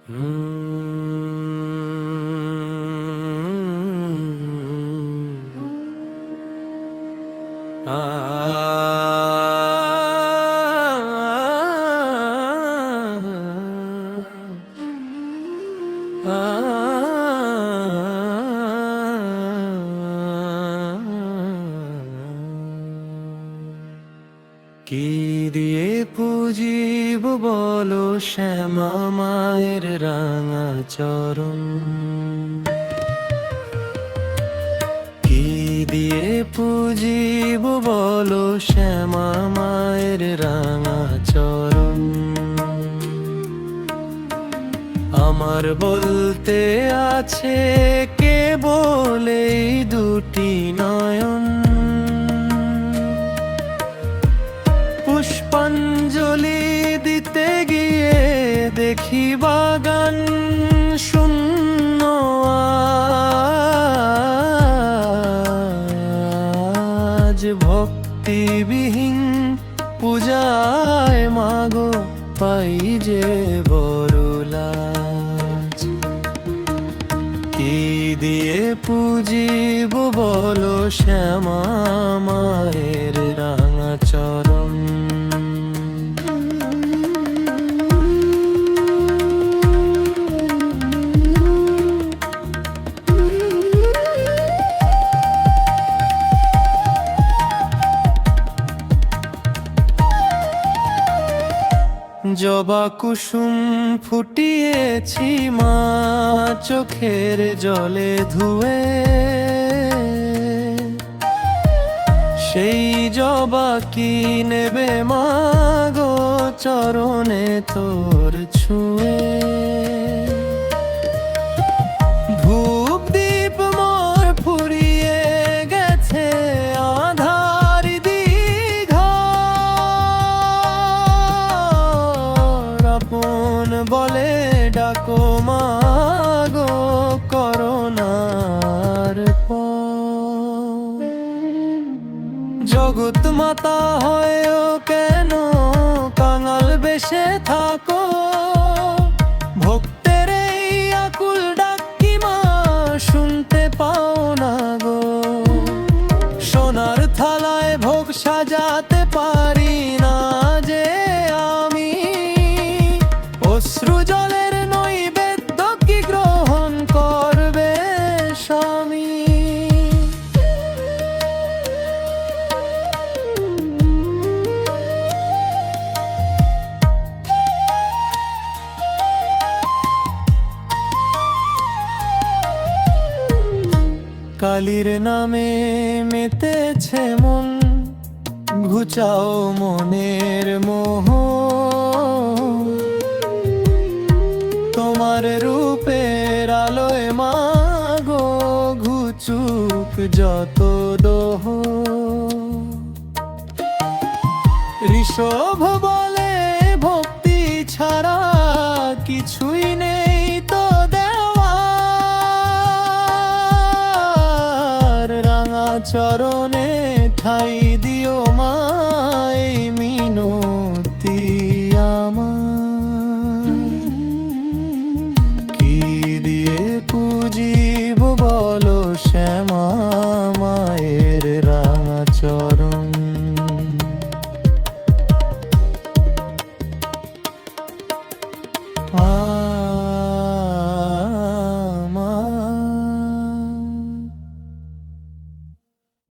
কি দিয়ে পুজিব বলো শ্যামা মায়ের রাঙা চরণ, কি দিয়ে পুজিব বলো শ্যামা মায়ের রাঙা চরণ। আমার বলতে আছে কেবল এই দুটি নয়ন, পুষ্পাঞ্জলি দিতে গিয়ে দেখি বাগান শূন্য আজ। ভক্তিবিহীন পূজায় মাগো পাই যে বড় লাজ। কি দিয়ে পুজিব বলো শ্যামা মায়ের রাঙা চরণ। জবা কুসুম ফুটিয়েছি মা চোখের জলে ধুয়ে, সেই জবা কি নেবে মা গো চরণে তোর ছুঁয়ে। ধূপ দীপ মোর ফুরিয়ে গেছে আধার দিঘার, আপন বলে ডাকো মা গো করোনার পর। জগৎ মাতা হয়েও কেন কাঙাল বেশে থাকো, ভক্তের এই আকুল ডাক কি মা শুনতে পাও না গো। সোনার থালায় ভোগ সাজাতে পারি না যে আমি, অশ্রু জলের নৈবেদ্য কি গ্রহণ করবে স্বামী। কালীর নামে মেতেছে মন, ঘুচাও মনের মোহ। তোমার রূপের আলোয় মা গো ঘুচুক যত দোহ। ঋষভ বলে ভক্তি ছাড়া কিছুই নেই তো দেওয়ার, রাঙা চরণে ঠাই দিও মা এই মিনতি আমার। কি দিয়ে পুজিব বলো শ্যামা মায়ের রাঙা চরণ। আ